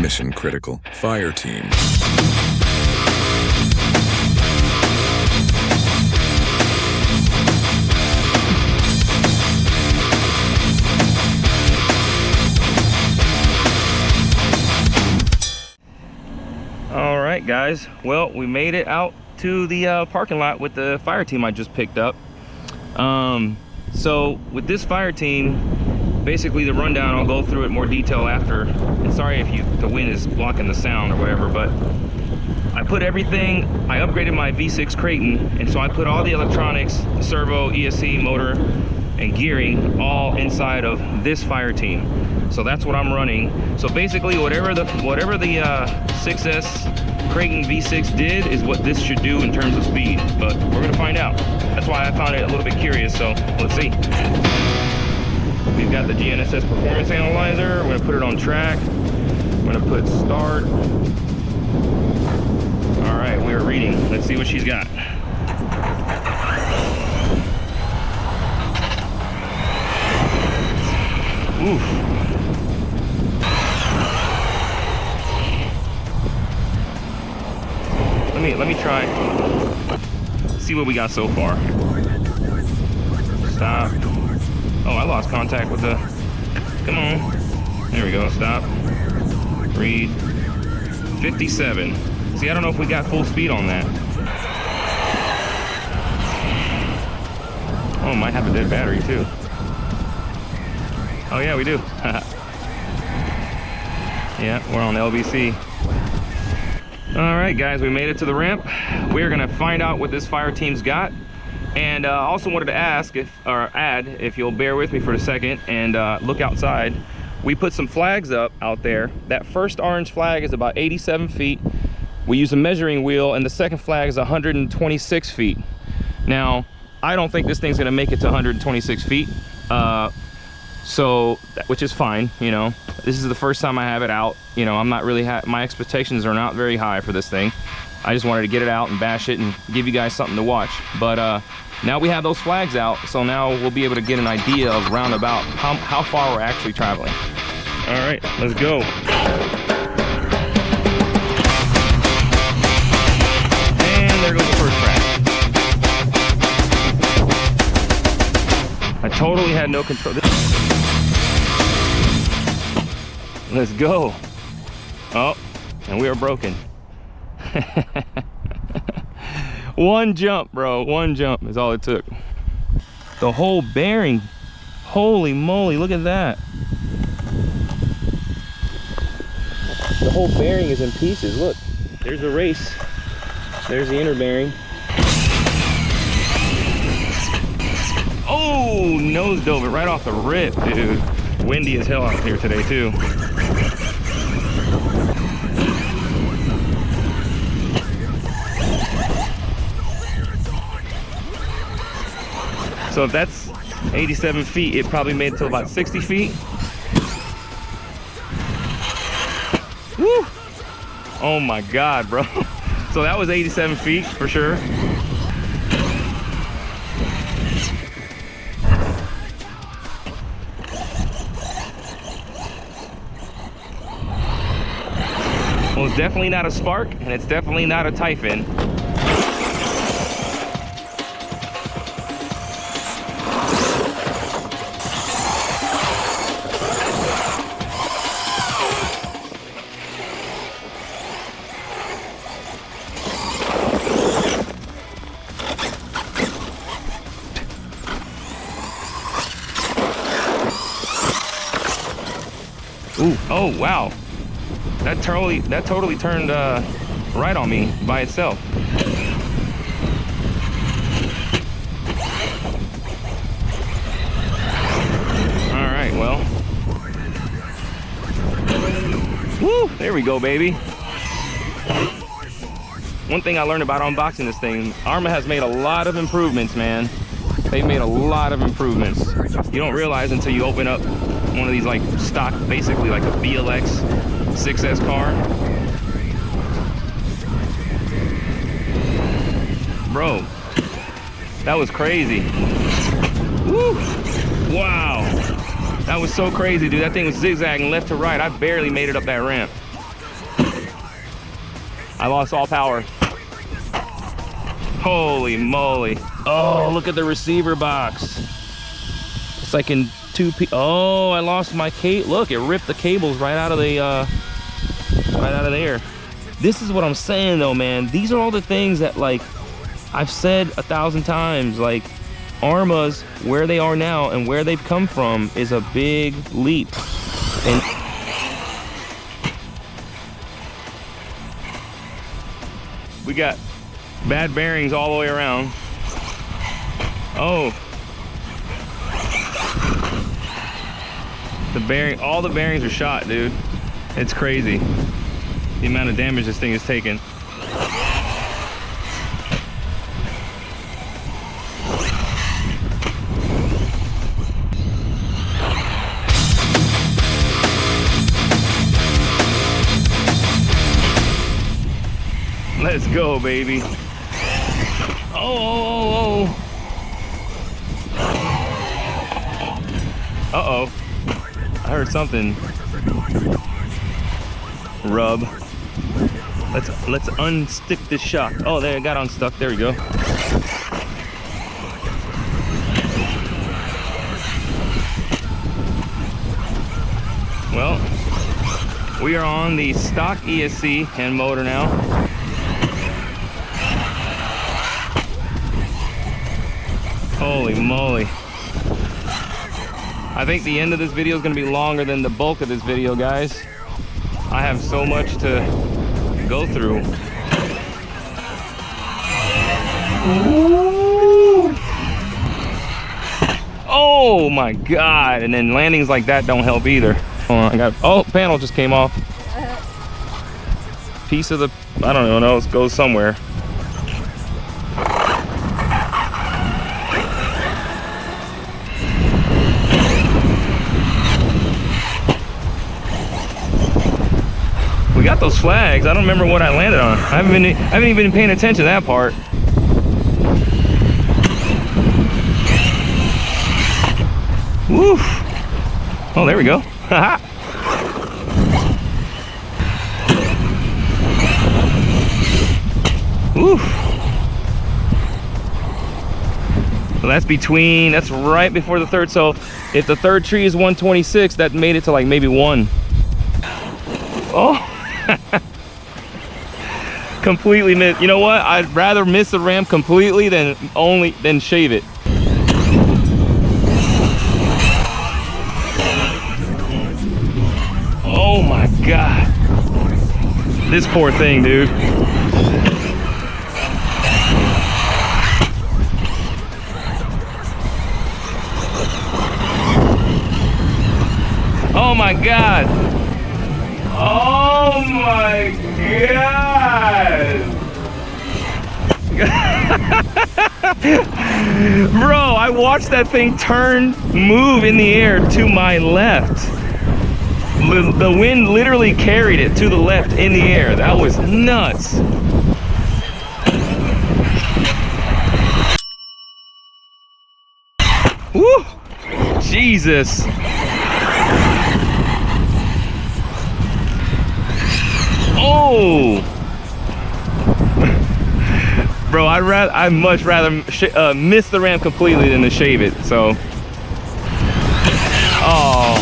Mission critical. Fireteam. All right, guys. Well, we made it out to the parking lot with the Fireteam I just picked up. So with this Fireteam, basically the rundown, I'll go through it in more detail after. And sorry if the wind is blocking the sound or whatever, but I put everything, I upgraded my V6 Creighton, and so I put all the electronics, servo, ESC, motor, and gearing all inside of this Fireteam. So that's what I'm running. So basically whatever the 6S Creighton V6 did is what this should do in terms of speed, but we're gonna find out. That's why I found it a little bit curious, so let's see. We've got the GNSS performance analyzer. We're gonna put it on track. We're gonna put start. All right, we are reading. Let's see what she's got. Oof. Let me try. See what we got so far. Stop. Oh, I lost contact with the. Come on. There we go. Stop. Read. 57. See, I don't know if we got full speed on that. Oh, might have a dead battery too. Oh yeah, we do. Yeah, we're on LBC. All right, guys, we made it to the ramp. We're gonna find out what this Fireteam's got. And also wanted to ask if you'll bear with me for a second and look outside. We put some flags up out there. That first orange flag is about 87 feet. We use a measuring wheel, and the second flag is 126 feet. Now, I don't think this thing's gonna make it to 126 feet. Which is fine, you know. This is the first time I have it out. You know, I'm not really, my expectations are not very high for this thing. I just wanted to get it out and bash it and give you guys something to watch. But now we have those flags out, so now we'll be able to get an idea of roundabout how far we're actually traveling. All right, let's go. And there goes the first track. I totally had no control. Let's go. Oh, and we are broken. One jump, bro. One jump is all it took. The whole bearing. Holy moly, look at that. The whole bearing is in pieces. Look, there's a race. There's the inner bearing. Oh, nose dove it right off the rip, dude. Windy as hell out here today too. So if that's 87 feet, it probably made it to about 60 feet. Woo! Oh my God, bro. So that was 87 feet for sure. Well, it's definitely not a Spark, and it's definitely not a Typhon. Ooh, oh wow. That totally turned right on me by itself. All right, well. Woo, there we go, baby. One thing I learned about unboxing this thing, Arrma has made a lot of improvements, man. They've made a lot of improvements. You don't realize until you open up one of these like stock, basically like a BLX 6S car. Bro, that was crazy. Woo! Wow, that was so crazy, dude. That thing was zigzagging left to right. I barely made it up that ramp. I lost all power. Holy moly. Oh, look at the receiver box. It's like in two pieces. Oh, I lost my cable. Look, it ripped the cables right out of the air. This is what I'm saying though, man. These are all the things that, like, I've said 1,000 times. Like, Arrma's, where they are now and where they've come from, is a big leap. And we got bad bearings all the way around. Oh, all the bearings are shot, dude. It's crazy the amount of damage this thing is taking. Let's go, baby. Oh. Uh-oh. I heard something rub. Let's unstick this shock. Oh, there, it got unstuck. There we go. Well, we are on the stock ESC and motor now. Holy moly. I think the end of this video is going to be longer than the bulk of this video, guys. I have so much to go through. Ooh. Oh my God. And then landings like that don't help either. Hold on, oh, panel just came off. Piece of the, I don't know, it goes somewhere. We got those flags. I don't remember what I landed on. I haven't even been paying attention to that part. Woo! Oh, there we go. Haha. Woo! So that's right before the third. So if the third tree is 126, that made it to like maybe 1. Oh. Completely miss. You know what? I'd rather miss the ramp completely than shave it. Oh my God. This poor thing, dude. Oh my God. Oh my God. Bro, I watched that thing move in the air to my left. The wind literally carried it to the left in the air. That was nuts. Woo! Jesus. Oh! Bro, I'd much rather miss the ramp completely than to shave it, so. Oh.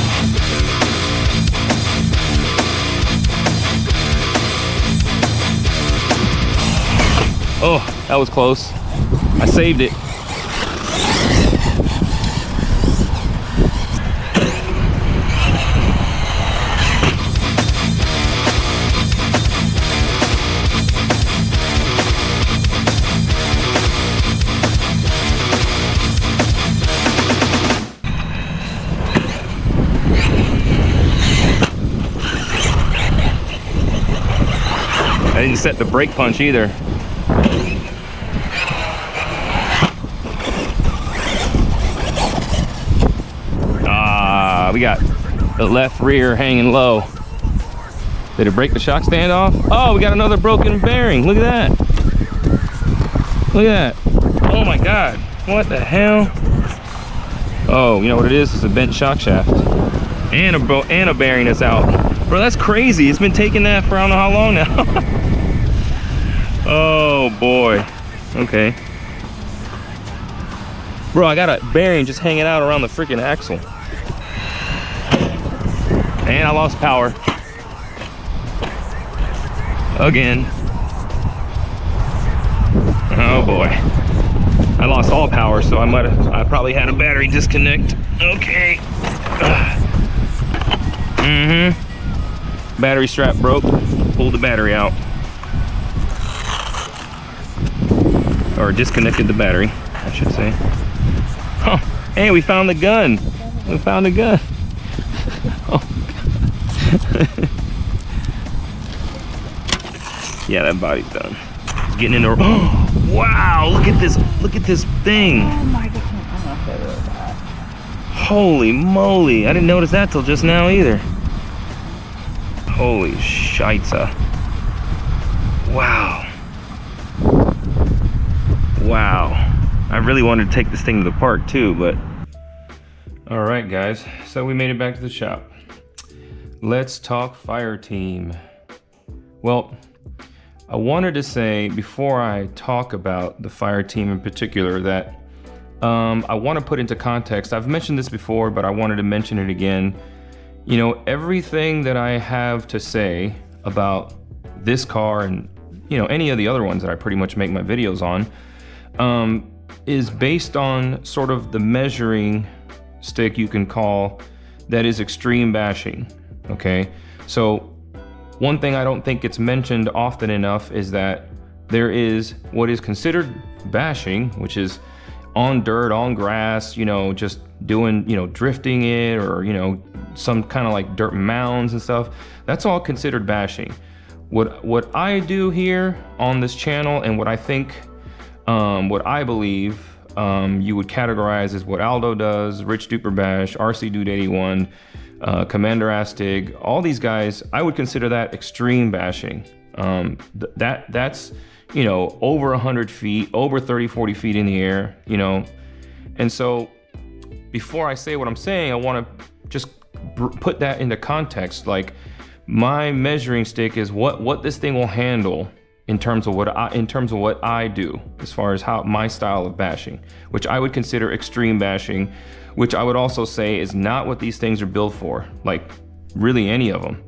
Oh, that was close. I saved it. I didn't set the brake punch either. We got the left rear hanging low. Did it break the shock stand off? Oh, we got another broken bearing. Look at that. Look at that. Oh my God. What the hell? Oh, you know what it is? It's a bent shock shaft. And a bearing that's out. Bro, that's crazy. It's been taking that for I don't know how long now. Oh boy. Okay. Bro, I got a bearing just hanging out around the freaking axle. And I lost power. Again. Oh boy. I lost all power, so I probably had a battery disconnect. Okay. Battery strap broke. Pulled the battery out. Or disconnected the battery, I should say. Oh, hey, we found the gun. We found the gun. Oh. Yeah, that body's done. It's getting in there. Oh, wow, look at this thing. Oh my god, I'm not fair with that. Holy moly, I didn't notice that till just now either. Holy shitza. Wow. Wow. I really wanted to take this thing to the park too, but. All right, guys, so we made it back to the shop. Let's talk Fireteam. Well, I wanted to say before I talk about the Fireteam in particular that I want to put into context. I've mentioned this before, but I wanted to mention it again. You know, everything that I have to say about this car and, you know, any of the other ones that I pretty much make my videos on is based on sort of the measuring stick you can call that is extreme bashing. Okay, so one thing I don't think gets mentioned often enough is that there is what is considered bashing, which is on dirt, on grass, you know, just doing, you know, drifting it, or, you know, some kind of like dirt mounds and stuff. That's all considered bashing. What I do here on this channel, and what I think, what I believe you would categorize as what Aldo does, Rich Duper Bash, RC Dude 81, Commander Astig, all these guys, I would consider that extreme bashing. That's, you know, over 100 feet, over 30, 40 feet in the air, you know. And so before I say what I'm saying, I want to just put that into context. Like, my measuring stick is what this thing will handle in terms of what I do, as far as how my style of bashing, which I would consider extreme bashing, which I would also say is not what these things are built for, like really any of them.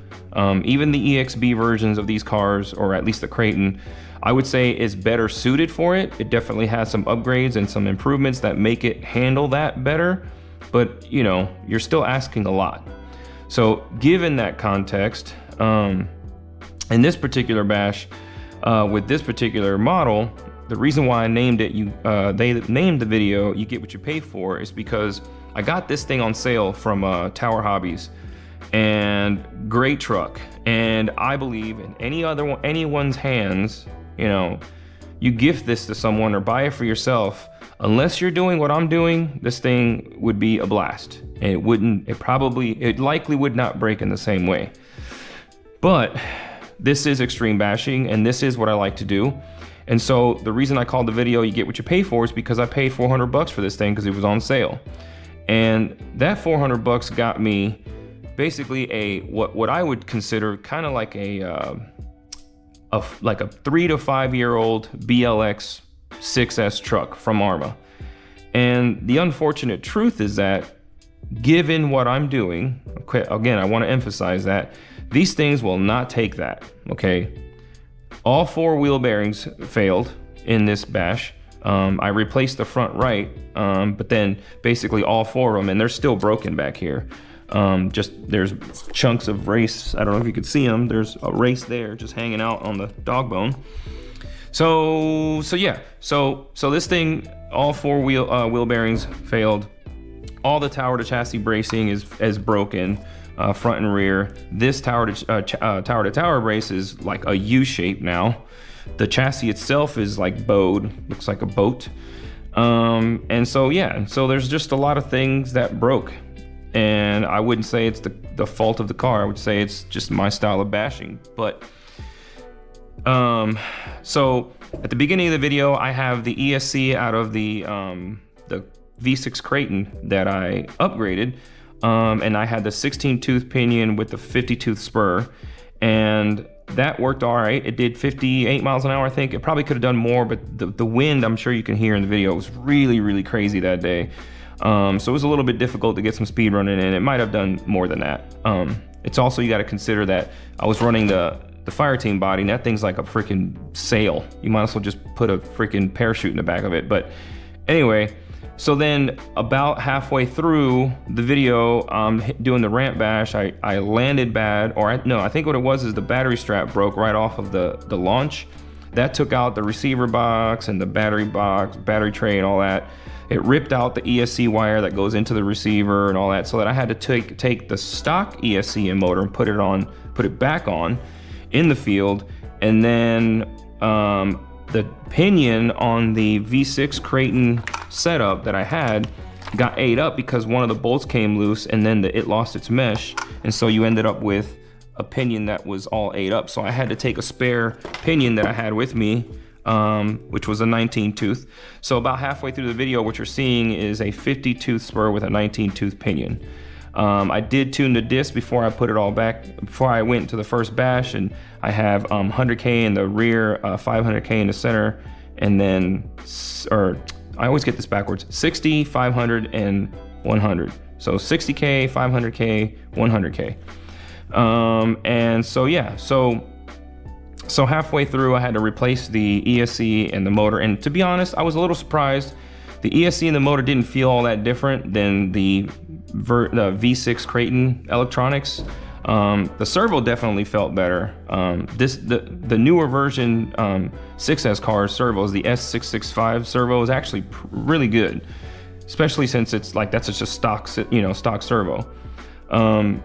Even the EXB versions of these cars, or at least the Creighton, I would say is better suited for it. It definitely has some upgrades and some improvements that make it handle that better, but you know, you're still asking a lot. So given that context, in this particular bash, with this particular model, the reason why I named it, they named the video "You Get What You Pay For" is because I got this thing on sale from Tower Hobbies, and great truck. And I believe in anyone's hands, you know, you gift this to someone or buy it for yourself, unless you're doing what I'm doing, this thing would be a blast. And it likely would not break in the same way. But this is extreme bashing, and this is what I like to do. And so the reason I called the video "You Get What You Pay For" is because I paid 400 bucks for this thing because it was on sale. And that 400 bucks got me basically what I would consider kind of like a 3 to 5 year old BLX 6S truck from Arrma. And the unfortunate truth is that, given what I'm doing, okay, again, I want to emphasize that these things will not take that, okay? All 4 wheel bearings failed in this bash. I replaced the front right, but then basically all 4 of them, and they're still broken back here. Just there's chunks of race. I don't know if you could see them. There's a race there just hanging out on the dog bone. So yeah. So this thing, all 4 wheel bearings failed. All the tower to chassis bracing is broken, front and rear. This tower to tower brace is like a U shape now. The chassis itself is like bowed, looks like a boat. And so yeah, and so there's just a lot of things that broke. And I wouldn't say it's the fault of the car. I would say it's just my style of bashing. But so at the beginning of the video, I have the ESC out of the V6 Creighton that I upgraded, and I had the 16 tooth pinion with the 50 tooth spur, and that worked all right. It did 58 miles an hour, I think. It probably could have done more, but the wind, I'm sure you can hear in the video, was really, really crazy that day. So it was a little bit difficult to get some speed running, and it might have done more than that. It's also, you got to consider that I was running the Fireteam body, and that thing's like a freaking sail. You might as well just put a freaking parachute in the back of it. But anyway, so then about halfway through the video, doing the ramp bash, I landed bad, or I think what it was is the battery strap broke right off of the launch. That took out the receiver box and the battery box, battery tray and all that. It ripped out the ESC wire that goes into the receiver and all that, so that I had to take the stock ESC and motor and put it back on in the field. And then the pinion on the V6 Creighton setup that I had got ate up because one of the bolts came loose, and then it lost its mesh, and so you ended up with a pinion that was all ate up. So I had to take a spare pinion that I had with me, which was a 19 tooth. So about halfway through the video, what you're seeing is a 50 tooth spur with a 19 tooth pinion. I did tune the disc before I put it all back, before I went to the first bash, and I have 100K in the rear, 500K in the center, and then, or I always get this backwards, 60, 500, and 100. So 60K, 500K, 100K. And so yeah, so halfway through I had to replace the ESC and the motor, and to be honest, I was a little surprised. The ESC and the motor didn't feel all that different than the V6 Creighton electronics. The servo definitely felt better. The newer version 6S car servos, the S665 servo, is actually really good, especially since it's like that's just a stock servo.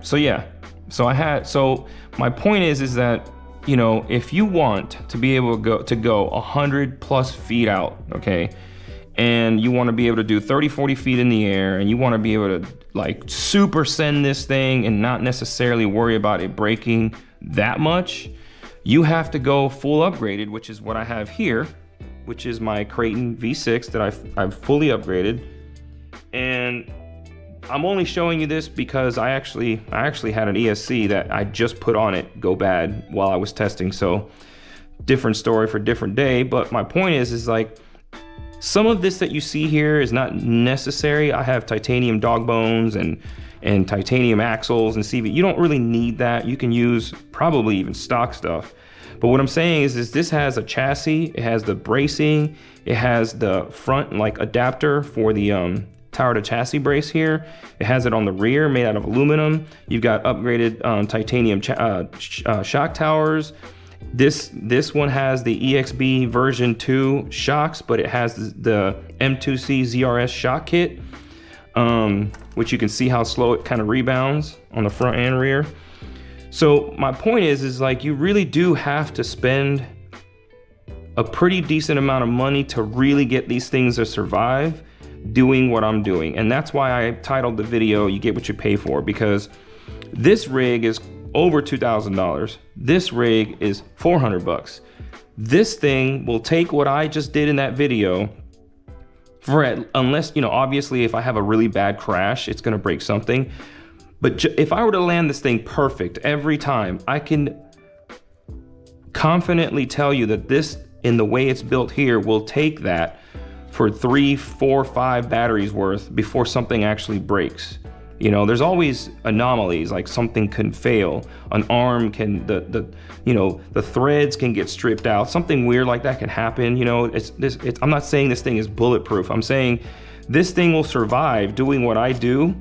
So yeah, so my point is that, you know, if you want to be able to go 100 plus feet out, okay, and you want to be able to do 30, 40 feet in the air, and you want to be able to like super send this thing and not necessarily worry about it breaking that much, you have to go full upgraded, which is what I have here, which is my Creighton V6 that I've fully upgraded. And I'm only showing you this because I actually had an ESC that I just put on it go bad while I was testing. So different story for different day. But my point is like, some of this that you see here is not necessary. I have titanium dog bones and titanium axles and CV. You don't really need that. You can use probably even stock stuff. But what I'm saying is this has a chassis, it has the bracing, it has the front like adapter for the tower to chassis brace here. It has it on the rear, made out of aluminum. You've got upgraded titanium shock towers. This one has the EXB version 2 shocks, but it has the M2C ZRS shock kit, which you can see how slow it kind of rebounds on the front and rear. So my point is like, you really do have to spend a pretty decent amount of money to really get these things to survive doing what I'm doing. And that's why I titled the video, You Get What You Pay For, because this rig is over $2,000. This rig is $400. This thing will take what I just did in that video unless, you know, obviously if I have a really bad crash, it's gonna break something. But if I were to land this thing perfect every time, I can confidently tell you that this, in the way it's built here, will take that for 3, 4, 5 batteries worth before something actually breaks. You know, there's always anomalies, like something can fail, an arm can, the threads can get stripped out, something weird like that can happen. You know, I'm not saying this thing is bulletproof. I'm saying this thing will survive doing what I do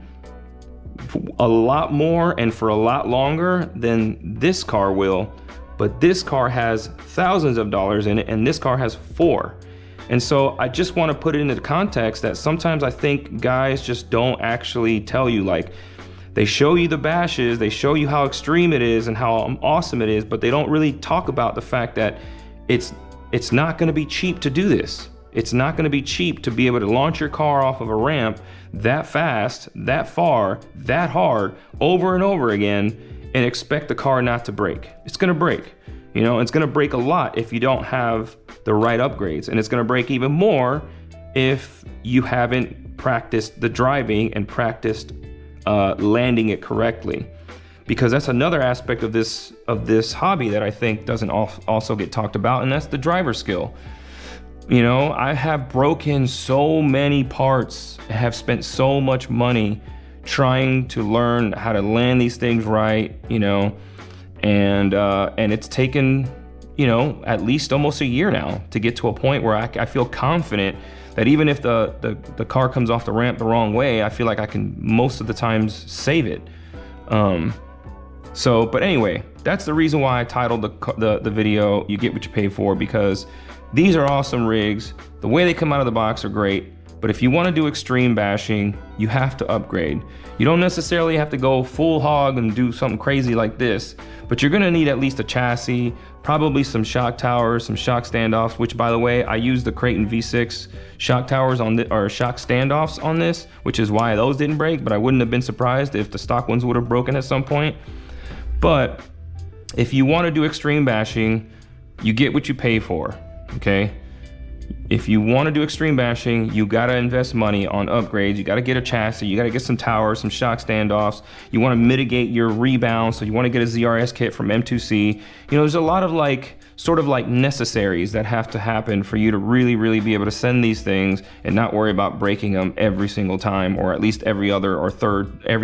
a lot more and for a lot longer than this car will. But this car has thousands of dollars in it, and this car has 4. And so I just want to put it into the context that sometimes I think guys just don't actually tell you, like, they show you the bashes, they show you how extreme it is and how awesome it is, but they don't really talk about the fact that it's not going to be cheap to do this. It's not going to be cheap to be able to launch your car off of a ramp that fast, that far, that hard, over and over again, and expect the car not to break. It's going to break. You know, it's going to break a lot if you don't have the right upgrades, and it's going to break even more if you haven't practiced the driving and practiced landing it correctly. because that's another aspect of this hobby that I think doesn't also get talked about, and that's the driver skill. You know, I have broken so many parts, have spent so much money trying to learn how to land these things right, you know, and it's taken, you know, at least almost a year now to get to a point where I feel confident that even if the car comes off the ramp the wrong way, I feel like I can most of the times save it. But anyway, that's the reason why I titled the video, You Get What You Pay For, because these are awesome rigs. The way they come out of the box are great, but if you want to do extreme bashing, you have to upgrade. You don't necessarily have to go full hog and do something crazy like this, but you're gonna need at least a chassis, probably some shock towers, some shock standoffs, which by the way, I used the Creighton V6 shock towers or shock standoffs on this, which is why those didn't break, but I wouldn't have been surprised if the stock ones would have broken at some point. But if you want to do extreme bashing, you get what you pay for, okay? If you want to do extreme bashing, you got to invest money on upgrades. You got to get a chassis, you got to get some towers, some shock standoffs. You want to mitigate your rebound, so you want to get a ZRS kit from M2C. You know, there's a lot of sort of like necessaries that have to happen for you to really be able to send these things and not worry about breaking them every single time, or at least every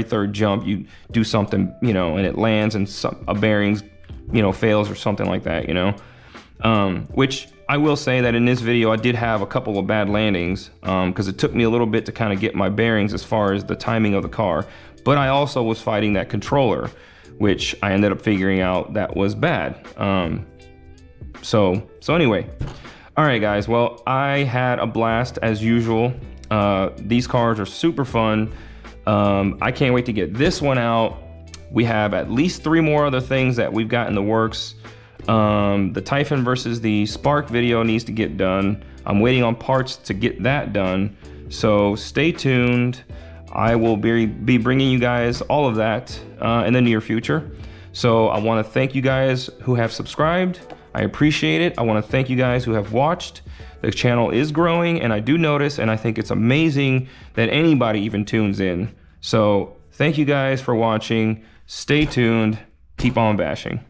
third jump you do something, you know, and it lands and a bearings, you know, fails or something like that, you know. Which I will say that in this video I did have a couple of bad landings, because it took me a little bit to kind of get my bearings as far as the timing of the car, but I also was fighting that controller, which I ended up figuring out that was bad. So anyway, all right guys, well, I had a blast as usual. These cars are super fun. I can't wait to get this one out. We have at least 3 more other things that we've got in the works. The Typhon versus the Spark video needs to get done. I'm waiting on parts to get that done, so stay tuned. I will be bringing you guys all of that in the near future. So I want to thank you guys who have subscribed. I appreciate it. I want to thank you guys who have watched. The channel is growing, and I do notice, and I think it's amazing that anybody even tunes in. So thank you guys for watching. Stay tuned. Keep on bashing.